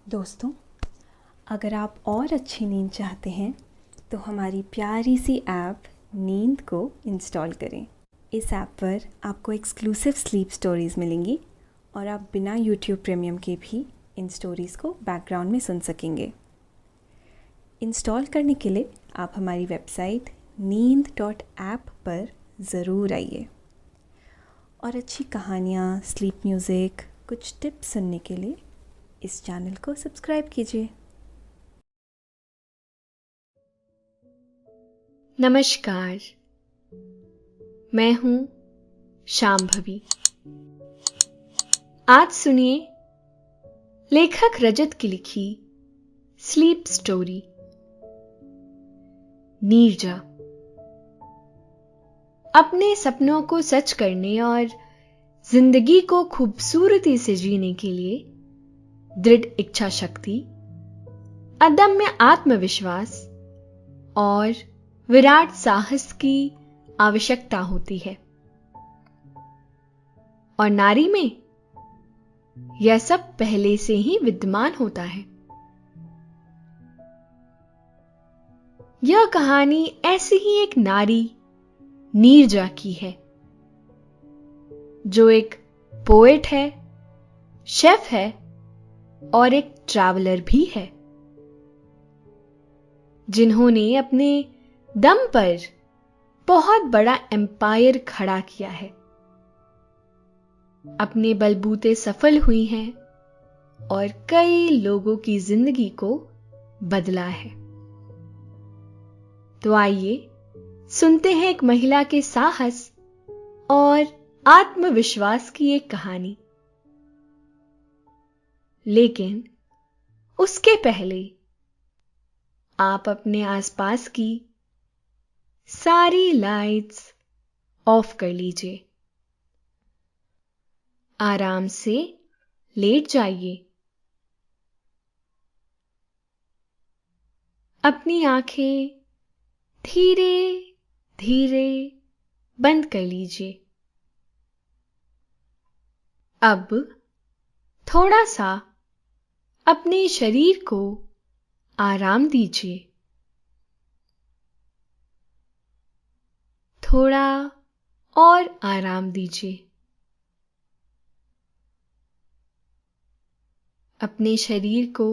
दोस्तों, अगर आप और अच्छी नींद चाहते हैं तो हमारी प्यारी सी ऐप नींद को इंस्टॉल करें। इस ऐप पर आपको एक्सक्लूसिव स्लीप स्टोरीज़ मिलेंगी और आप बिना यूट्यूब प्रीमियम के भी इन स्टोरीज़ को बैकग्राउंड में सुन सकेंगे। इंस्टॉल करने के लिए आप हमारी वेबसाइट neend.app पर ज़रूर आइए और अच्छी कहानियाँ, स्लीप म्यूज़िक, कुछ टिप्स सुनने के लिए इस चैनल को सब्सक्राइब कीजिए। नमस्कार, मैं हूं शांभवी। आज सुनिए लेखक रजत की लिखी स्लीप स्टोरी नीरजा। अपने सपनों को सच करने और जिंदगी को खूबसूरती से जीने के लिए दृढ़ इच्छा शक्ति, अदम्य आत्मविश्वास और विराट साहस की आवश्यकता होती है। और नारी में यह सब पहले से ही विद्यमान होता है। यह कहानी ऐसी ही एक नारी नीरजा की है, जो एक पोएट है, शेफ है और एक ट्रैवलर भी है, जिन्होंने अपने दम पर बहुत बड़ा एम्पायर खड़ा किया है, अपने बलबूते सफल हुई हैं और कई लोगों की जिंदगी को बदला है। तो आइए सुनते हैं एक महिला के साहस और आत्मविश्वास की एक कहानी। लेकिन उसके पहले आप अपने आसपास की सारी लाइट्स ऑफ कर लीजिए। आराम से लेट जाइए। अपनी आंखें धीरे धीरे बंद कर लीजिए। अब थोड़ा सा अपने शरीर को आराम दीजिए। थोड़ा और आराम दीजिए। अपने शरीर को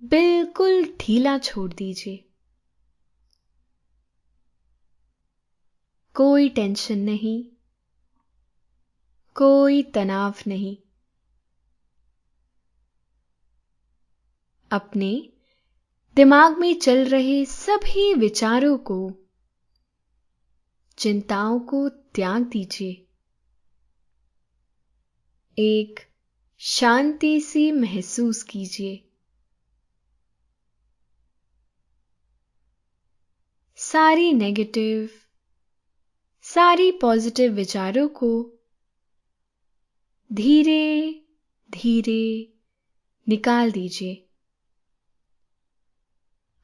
बिल्कुल ढीला छोड़ दीजिए। कोई टेंशन नहीं, कोई तनाव नहीं। अपने दिमाग में चल रहे सभी विचारों को, चिंताओं को त्याग दीजिए। एक शांति सी महसूस कीजिए। सारी नेगेटिव, सारी पॉजिटिव विचारों को धीरे धीरे निकाल दीजिए।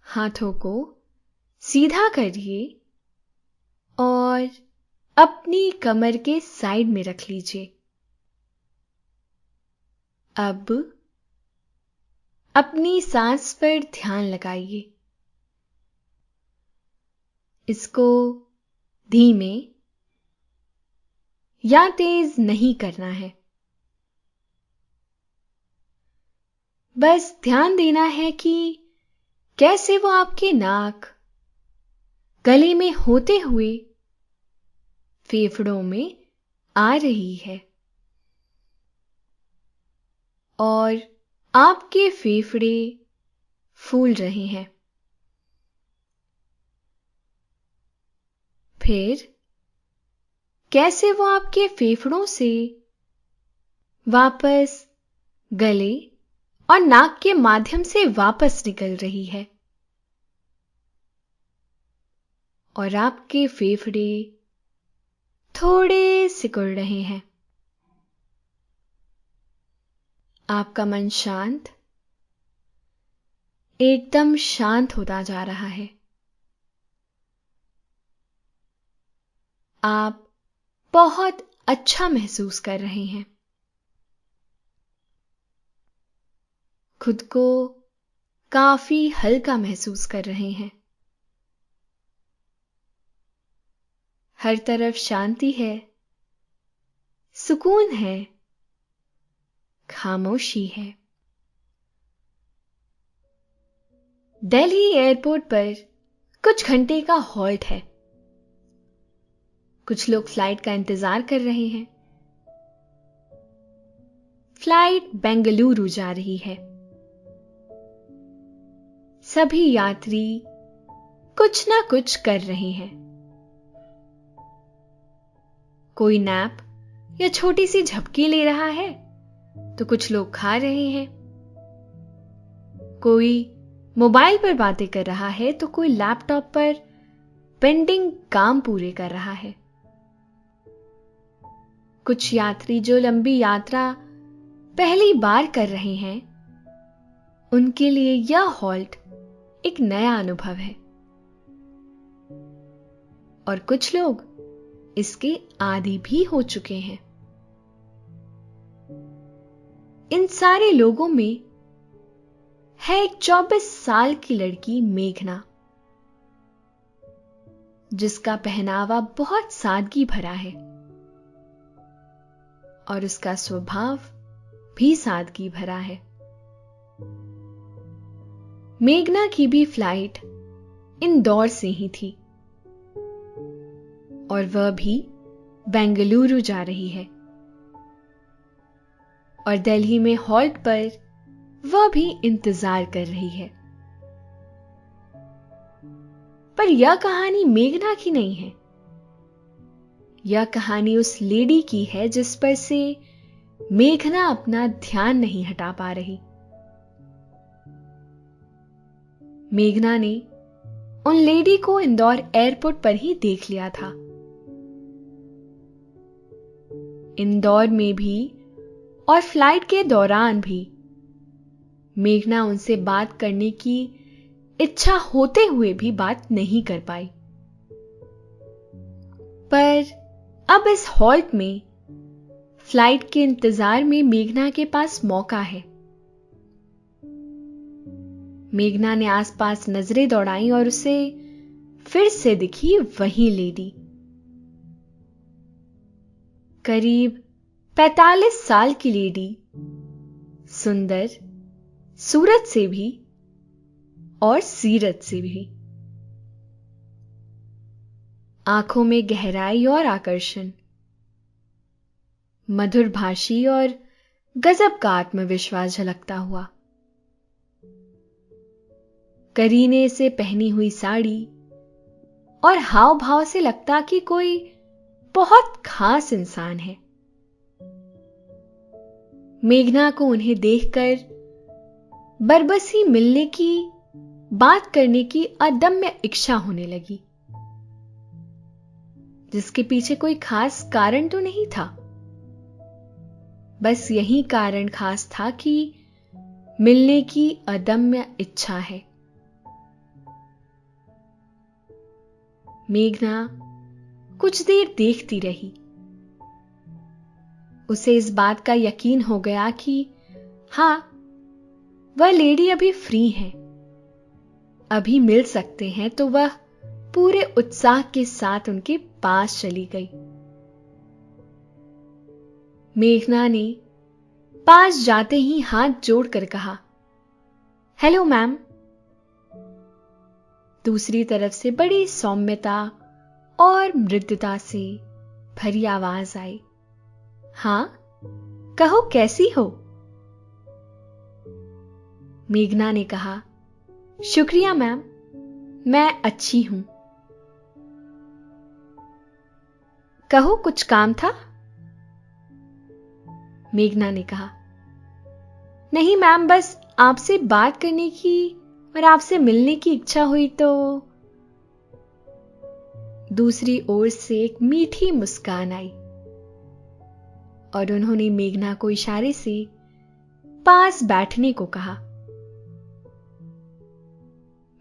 हाथों को सीधा करिए और अपनी कमर के साइड में रख लीजिए। अब अपनी सांस पर ध्यान लगाइए। इसको धीमे या तेज नहीं करना है। बस ध्यान देना है कि कैसे वो आपके नाक, गले में होते हुए फेफड़ों में आ रही है और आपके फेफड़े फूल रहे हैं। फिर कैसे वो आपके फेफड़ों से वापस गले और नाक के माध्यम से वापस निकल रही है और आपके फेफड़े थोड़े सिकुड़ रहे हैं। आपका मन शांत, एकदम शांत होता जा रहा है। आप बहुत अच्छा महसूस कर रहे हैं। खुद को काफी हल्का महसूस कर रहे हैं। हर तरफ शांति है, सुकून है, खामोशी है। दिल्ली एयरपोर्ट पर कुछ घंटे का हॉल्ट है। कुछ लोग फ्लाइट का इंतजार कर रहे हैं। फ्लाइट बेंगलुरु जा रही है। सभी यात्री कुछ ना कुछ कर रहे हैं। कोई नैप या छोटी सी झपकी ले रहा है तो कुछ लोग खा रहे हैं। कोई मोबाइल पर बातें कर रहा है तो कोई लैपटॉप पर पेंडिंग काम पूरे कर रहा है। कुछ यात्री जो लंबी यात्रा पहली बार कर रहे हैं, उनके लिए यह हॉल्ट एक नया अनुभव है। और कुछ लोग इसके आदी भी हो चुके हैं। इन सारे लोगों में है एक 24 साल की लड़की मेघना, जिसका पहनावा बहुत सादगी भरा है और उसका स्वभाव भी सादगी भरा है। मेघना की भी फ्लाइट इंदौर से ही थी और वह भी बेंगलुरु जा रही है। और दिल्ली में हॉल्ट पर वह भी इंतजार कर रही है। पर यह कहानी मेघना की नहीं है। यह कहानी उस लेडी की है जिस पर से मेघना अपना ध्यान नहीं हटा पा रही। मेघना ने उन लेडी को इंदौर एयरपोर्ट पर ही देख लिया था। इंदौर में भी और फ्लाइट के दौरान भी मेघना उनसे बात करने की इच्छा होते हुए भी बात नहीं कर पाई। पर अब इस हॉल्ट में फ्लाइट के इंतजार में मेघना के पास मौका है। मेघना ने आसपास नजरें दौड़ाई और उसे फिर से दिखी वही लेडी। करीब 45 साल की लेडी, सुंदर सूरत से भी और सीरत से भी। आंखों में गहराई और आकर्षण, मधुर भाषी और गजब का आत्मविश्वास झलकता हुआ। करीने से पहनी हुई साड़ी और हाव भाव से लगता कि कोई बहुत खास इंसान है। मेघना को उन्हें देखकर बरबसी मिलने की, बात करने की अदम्य इच्छा होने लगी, जिसके पीछे कोई खास कारण तो नहीं था। बस यही कारण खास था कि मिलने की अदम्य इच्छा है। मेघना कुछ देर देखती रही। उसे इस बात का यकीन हो गया कि हां, वह लेडी अभी फ्री है, अभी मिल सकते हैं। तो वह पूरे उत्साह के साथ उनके पास चली गई। मेघना ने पास जाते ही हाथ जोड़कर कहा, हेलो मैम। दूसरी तरफ से बड़ी सौम्यता और मृदुता से भरी आवाज आई, हां, कहो कैसी हो? मेघना ने कहा, शुक्रिया मैम, मैं अच्छी हूं। कहो कुछ काम था? मेघना ने कहा, नहीं मैम, बस आपसे बात करने की और आपसे मिलने की इच्छा हुई तो। दूसरी ओर से एक मीठी मुस्कान आई और उन्होंने मेघना को इशारे से पास बैठने को कहा।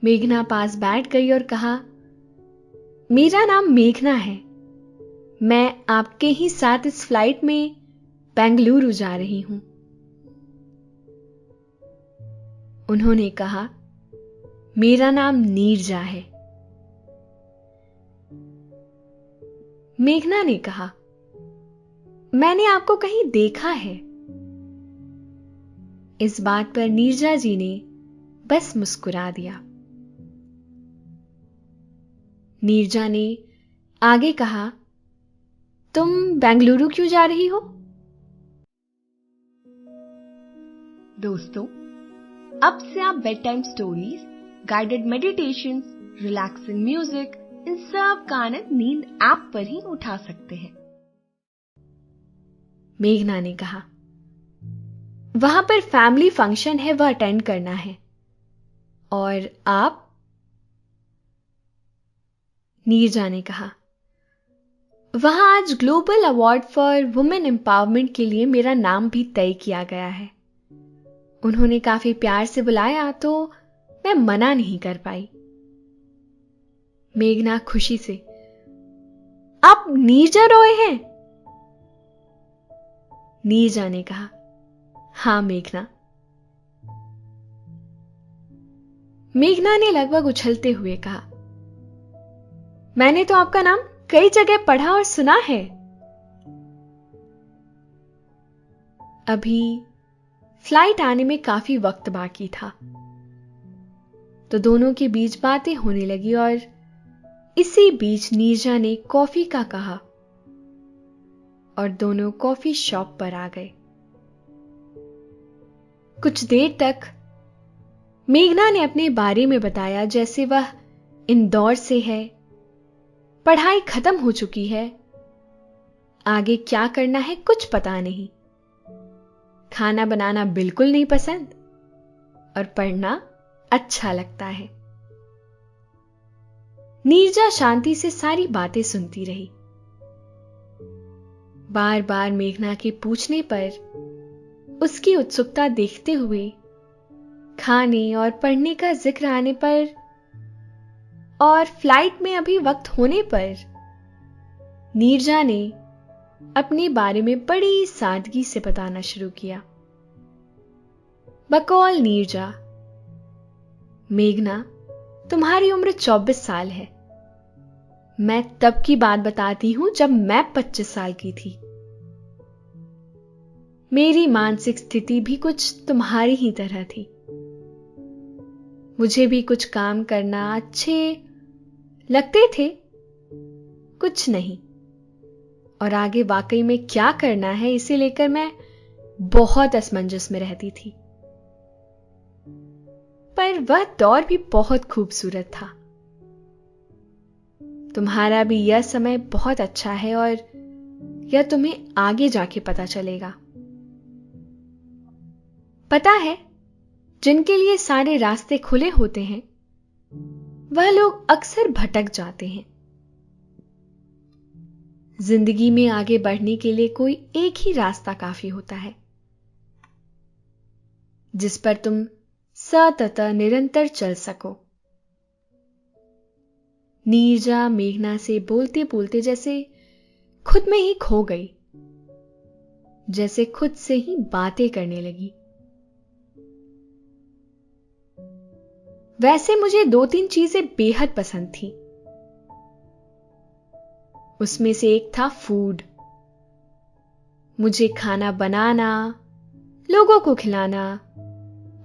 मेघना पास बैठ गई और कहा, मेरा नाम मेघना है, मैं आपके ही साथ इस फ्लाइट में बेंगलुरु जा रही हूं। उन्होंने कहा, मेरा नाम नीरजा है। मेघना ने कहा, मैंने आपको कहीं देखा है। इस बात पर नीरजा जी ने बस मुस्कुरा दिया। नीरजा ने आगे कहा, तुम बेंगलुरु क्यों जा रही हो? दोस्तों, अब से आप bed time stories, guided meditation, relaxing music, इन सब का आनंद नींद ऐप पर ही उठा सकते हैं। मेघना ने कहा, वहां पर फैमिली फंक्शन है, वह अटेंड करना है। और आप? नीरजा ने कहा, वहां आज global award for women empowerment के लिए मेरा नाम भी तय किया गया है। उन्होंने काफी प्यार से बुलाया तो मैं मना नहीं कर पाई। मेघना खुशी से, आप नीरजा रॉय हैं? नीरजा ने कहा, हां मेघना। मेघना ने लगभग उछलते हुए कहा, मैंने तो आपका नाम कई जगह पढ़ा और सुना है। अभी फ्लाइट आने में काफी वक्त बाकी था, तो दोनों के बीच बातें होने लगी और इसी बीच नीरजा ने कॉफी का कहा और दोनों कॉफी शॉप पर आ गए। कुछ देर तक मेघना ने अपने बारे में बताया, जैसे वह इंदौर से है, पढ़ाई खत्म हो चुकी है, आगे क्या करना है कुछ पता नहीं, खाना बनाना बिल्कुल नहीं पसंद और पढ़ना अच्छा लगता है। नीरजा शांति से सारी बातें सुनती रही। बार बार मेघना के पूछने पर उसकी उत्सुकता देखते हुए, खाने और पढ़ने का जिक्र आने पर और फ्लाइट में अभी वक्त होने पर नीरजा ने अपने बारे में बड़ी सादगी से बताना शुरू किया। बकौल नीरजा, मेघना, तुम्हारी उम्र 24 साल है। मैं तब की बात बताती हूं जब मैं 25 साल की थी। मेरी मानसिक स्थिति भी कुछ तुम्हारी ही तरह थी। मुझे भी कुछ काम करना अच्छे लगते थे, कुछ नहीं, और आगे वाकई में क्या करना है इसे लेकर मैं बहुत असमंजस में रहती थी। पर वह दौर भी बहुत खूबसूरत था। तुम्हारा भी यह समय बहुत अच्छा है और यह तुम्हें आगे जाके पता चलेगा। पता है, जिनके लिए सारे रास्ते खुले होते हैं वह लोग अक्सर भटक जाते हैं। जिंदगी में आगे बढ़ने के लिए कोई एक ही रास्ता काफी होता है, जिस पर तुम सतत निरंतर चल सको। नीरजा मेघना से बोलते बोलते जैसे खुद में ही खो गई, जैसे खुद से ही बातें करने लगी। वैसे मुझे 2-3 चीजें बेहद पसंद थी। उसमें से एक था फूड। मुझे खाना बनाना, लोगों को खिलाना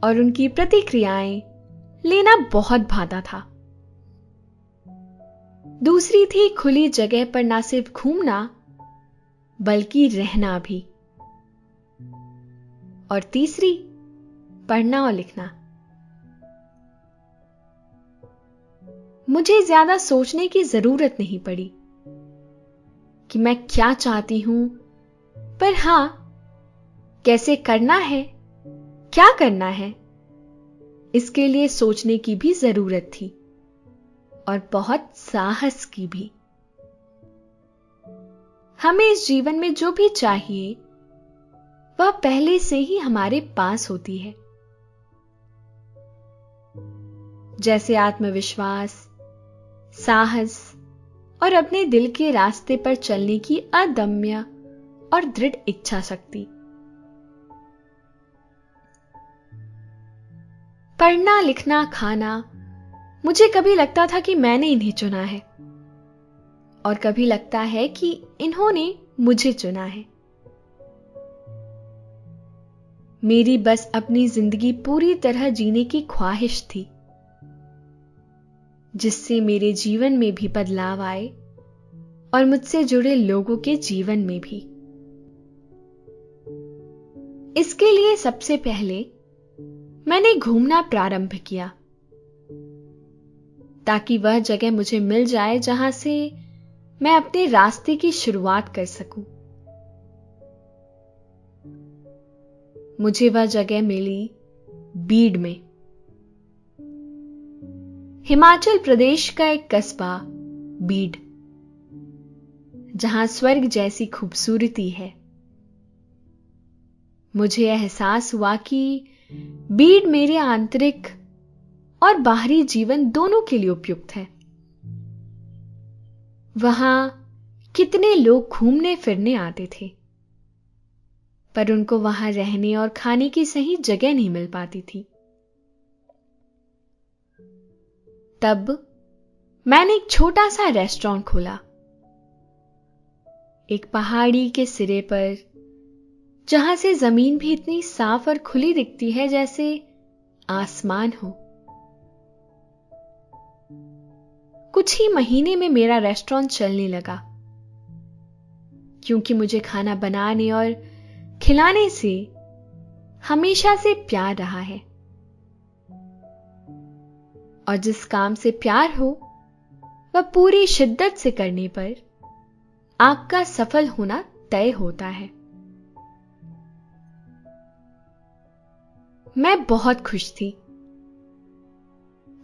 और उनकी प्रतिक्रियाएं लेना बहुत भाता था। दूसरी थी खुली जगह पर ना सिर्फ घूमना बल्कि रहना भी। और तीसरी, पढ़ना और लिखना। मुझे ज्यादा सोचने की जरूरत नहीं पड़ी कि मैं क्या चाहती हूं, पर हां, कैसे करना है, क्या करना है, इसके लिए सोचने की भी जरूरत थी और बहुत साहस की भी। हमें इस जीवन में जो भी चाहिए वह पहले से ही हमारे पास होती है, जैसे आत्मविश्वास, साहस और अपने दिल के रास्ते पर चलने की अदम्य और दृढ़ इच्छा शक्ति। पढ़ना, लिखना, खाना, मुझे कभी लगता था कि मैंने इन्हें चुना है और कभी लगता है कि इन्होंने मुझे चुना है। मेरी बस अपनी जिंदगी पूरी तरह जीने की ख्वाहिश थी, जिससे मेरे जीवन में भी बदलाव आए और मुझसे जुड़े लोगों के जीवन में भी। इसके लिए सबसे पहले मैंने घूमना प्रारंभ किया, ताकि वह जगह मुझे मिल जाए जहां से मैं अपने रास्ते की शुरुआत कर सकूं। मुझे वह जगह मिली बीड में, हिमाचल प्रदेश का एक कस्बा बीड, जहां स्वर्ग जैसी खूबसूरती है। मुझे एहसास हुआ कि बीड मेरे आंतरिक और बाहरी जीवन दोनों के लिए उपयुक्त है। वहां कितने लोग घूमने फिरने आते थे, पर उनको वहां रहने और खाने की सही जगह नहीं मिल पाती थी। तब मैंने एक छोटा सा रेस्टोरेंट खोला, एक पहाड़ी के सिरे पर, जहां से जमीन भी इतनी साफ और खुली दिखती है जैसे आसमान हो। कुछ ही महीने में मेरा रेस्टोरेंट चलने लगा, क्योंकि मुझे खाना बनाने और खिलाने से हमेशा से प्यार रहा है, और जिस काम से प्यार हो वह पूरी शिद्दत से करने पर आपका सफल होना तय होता है। मैं बहुत खुश थी।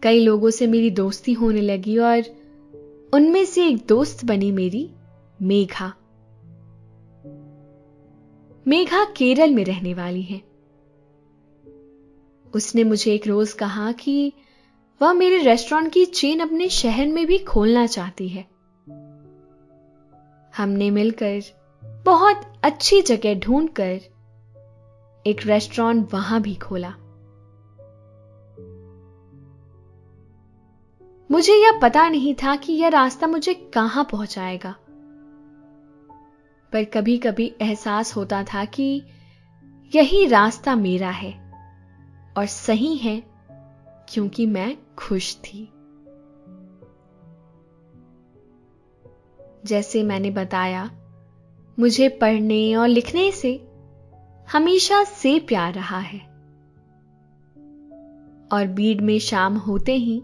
कई लोगों से मेरी दोस्ती होने लगी और उनमें से एक दोस्त बनी मेरी मेघा। मेघा केरल में रहने वाली है। उसने मुझे एक रोज कहा कि वह मेरे रेस्टोरेंट की चेन अपने शहर में भी खोलना चाहती है। हमने मिलकर बहुत अच्छी जगह ढूंढकर एक रेस्टोरेंट वहां भी खोला। मुझे यह पता नहीं था कि यह रास्ता मुझे कहां पहुंचाएगा, पर कभी कभी एहसास होता था कि यही रास्ता मेरा है और सही है, क्योंकि मैं खुश थी। जैसे मैंने बताया, मुझे पढ़ने और लिखने से हमेशा से प्यार रहा है, और बीड में शाम होते ही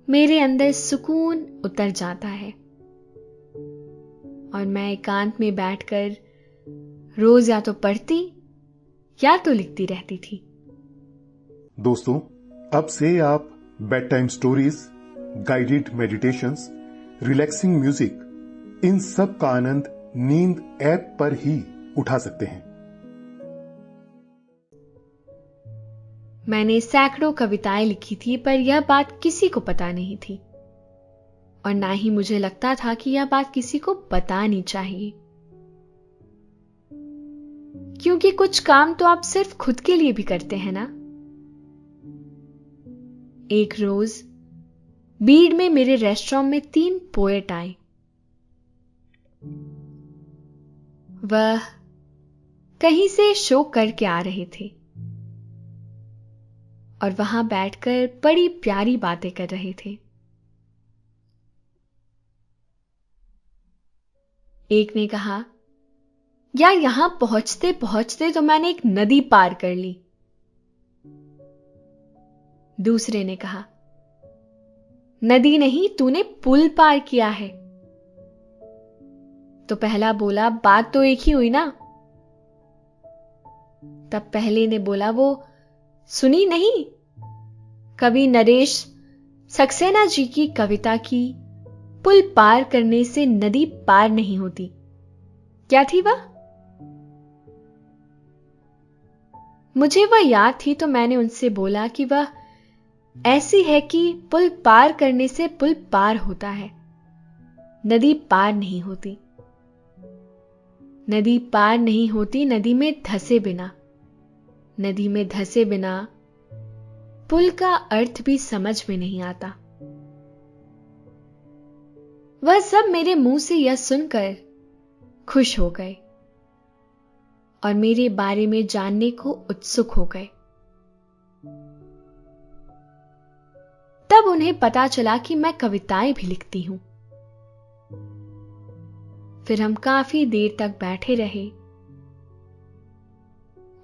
मेरे अंदर सुकून उतर जाता है और मैं एकांत में बैठकर रोज या तो पढ़ती या तो लिखती रहती थी। दोस्तों, अब से आप bed time stories, guided meditations, relaxing music, इन सब का आनंद नींद ऐप पर ही उठा सकते हैं। मैंने सैकड़ों कविताएं लिखी थी, पर यह बात किसी को पता नहीं थी, और ना ही मुझे लगता था कि यह बात किसी को बतानी चाहिए, क्योंकि कुछ काम तो आप सिर्फ खुद के लिए भी करते हैं ना। एक रोज बीड में मेरे रेस्टोरेंट में 3 पोएट आए। वह कहीं से शो करके आ रहे थे और वहां बैठकर बड़ी प्यारी बातें कर रहे थे। एक ने कहा, यार यहां पहुंचते पहुंचते तो मैंने एक नदी पार कर ली। दूसरे ने कहा, नदी नहीं, तूने पुल पार किया है। तो पहला बोला, बात तो एक ही हुई ना। तब पहले ने बोला, वो सुनी नहीं, कवि नरेश सक्सेना जी की कविता की पुल पार करने से नदी पार नहीं होती। क्या थी वह? मुझे वह याद थी, तो मैंने उनसे बोला कि वह ऐसी है कि पुल पार करने से पुल पार होता है, नदी पार नहीं होती। नदी पार नहीं होती नदी में धंसे बिना, नदी में धंसे बिना पुल का अर्थ भी समझ में नहीं आता। वह सब मेरे मुंह से यह सुनकर खुश हो गए और मेरे बारे में जानने को उत्सुक हो गए। तब उन्हें पता चला कि मैं कविताएं भी लिखती हूं। फिर हम काफी देर तक बैठे रहे।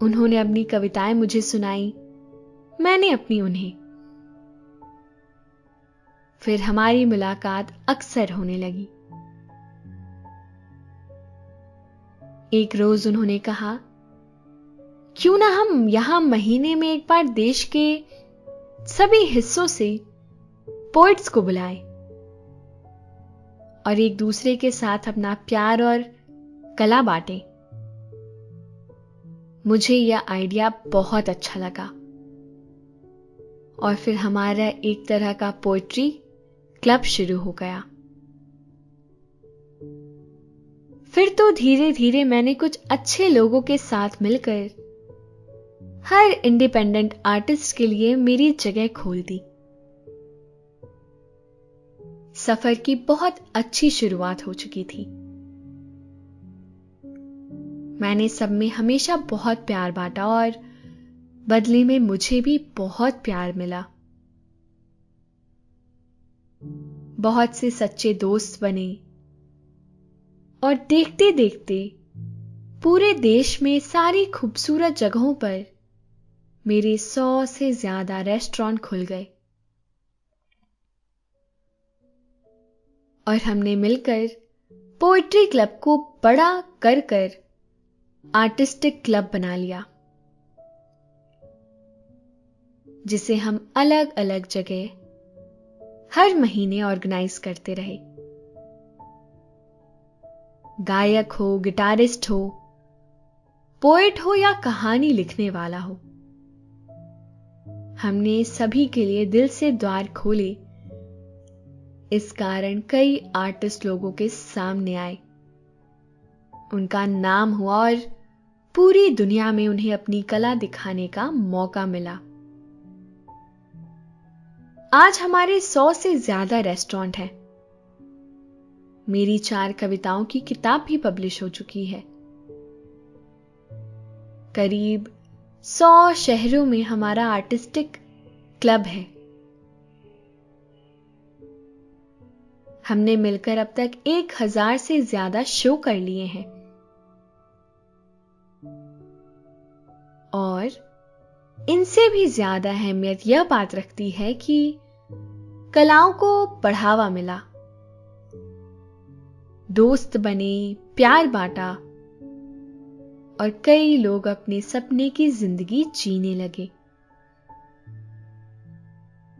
उन्होंने अपनी कविताएं मुझे सुनाई, मैंने अपनी उन्हें। फिर हमारी मुलाकात अक्सर होने लगी। एक रोज उन्होंने कहा, क्यों ना हम यहां महीने में एक बार देश के सभी हिस्सों से पोइट्स को बुलाएं और एक दूसरे के साथ अपना प्यार और कला बांटें। मुझे यह आइडिया बहुत अच्छा लगा और फिर हमारा एक तरह का पोएट्री क्लब शुरू हो गया। फिर तो धीरे धीरे मैंने कुछ अच्छे लोगों के साथ मिलकर हर इंडिपेंडेंट आर्टिस्ट के लिए मेरी जगह खोल दी। सफर की बहुत अच्छी शुरुआत हो चुकी थी। मैंने सब में हमेशा बहुत प्यार बांटा और बदले में मुझे भी बहुत प्यार मिला। बहुत से सच्चे दोस्त बने और देखते देखते पूरे देश में सारी खूबसूरत जगहों पर मेरे 100 से ज्यादा रेस्टोरेंट खुल गए और हमने मिलकर पोएट्री क्लब को बड़ा कर कर आर्टिस्टिक क्लब बना लिया, जिसे हम अलग अलग जगह हर महीने ऑर्गेनाइज करते रहे। गायक हो, गिटारिस्ट हो, पोएट हो या कहानी लिखने वाला हो, हमने सभी के लिए दिल से द्वार खोले। इस कारण कई आर्टिस्ट लोगों के सामने आए, उनका नाम हुआ और पूरी दुनिया में उन्हें अपनी कला दिखाने का मौका मिला। आज हमारे 100 से ज्यादा रेस्टोरेंट हैं। मेरी 4 कविताओं की किताब भी पब्लिश हो चुकी है। करीब 100 शहरों में हमारा आर्टिस्टिक क्लब है। हमने मिलकर अब तक 1000 से ज्यादा शो कर लिए हैं और इनसे भी ज्यादा अहमियत यह बात रखती है कि कलाओं को बढ़ावा मिला, दोस्त बने, प्यार बांटा और कई लोग अपने सपने की जिंदगी जीने लगे।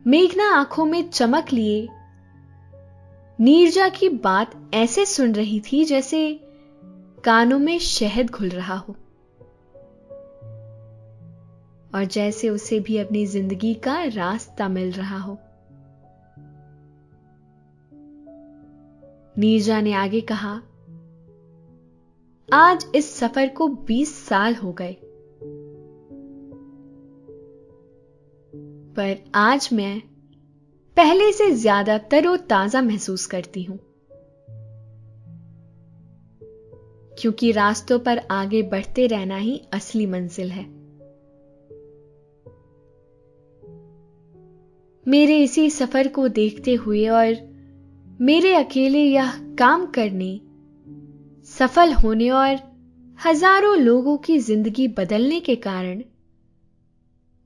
मेघना आंखों में चमक लिए नीरजा की बात ऐसे सुन रही थी जैसे कानों में शहद घुल रहा हो और जैसे उसे भी अपनी जिंदगी का रास्ता मिल रहा हो। नीरजा ने आगे कहा, आज इस सफर को 20 साल हो गए, पर आज मैं पहले से ज्यादा तरोताजा महसूस करती हूं, क्योंकि रास्तों पर आगे बढ़ते रहना ही असली मंजिल है। मेरे इसी सफर को देखते हुए और मेरे अकेले यह काम करने, सफल होने और हजारों लोगों की जिंदगी बदलने के कारण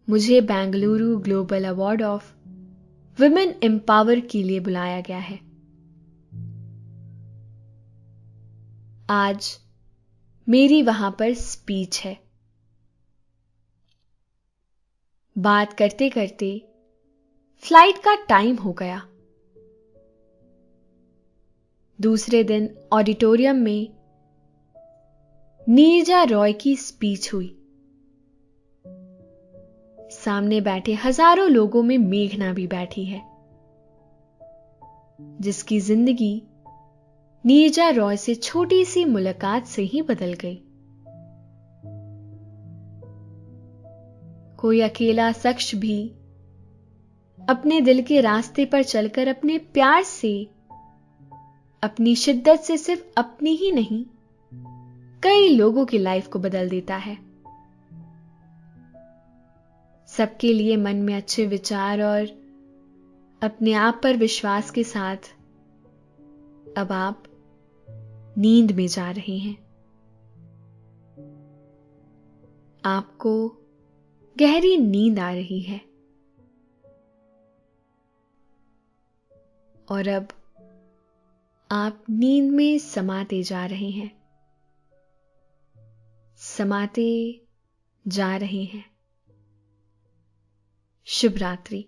मुझे Bengaluru global award of women empower के लिए बुलाया गया है। आज मेरी वहां पर स्पीच है। बात करते करते फ्लाइट का टाइम हो गया। दूसरे दिन ऑडिटोरियम में नीरजा रॉय की स्पीच हुई। सामने बैठे हजारों लोगों में मेघना भी बैठी है, जिसकी जिंदगी नीरजा रॉय से छोटी सी मुलाकात से ही बदल गई। कोई अकेला शख्स भी अपने दिल के रास्ते पर चलकर अपने प्यार से, अपनी शिद्दत से सिर्फ अपनी ही नहीं, कई लोगों की लाइफ को बदल देता है। सबके लिए मन में अच्छे विचार और अपने आप पर विश्वास के साथ अब आप नींद में जा रहे हैं। आपको गहरी नींद आ रही है और अब आप नींद में समाते जा रहे हैं, समाते जा रहे हैं। शुभ रात्रि।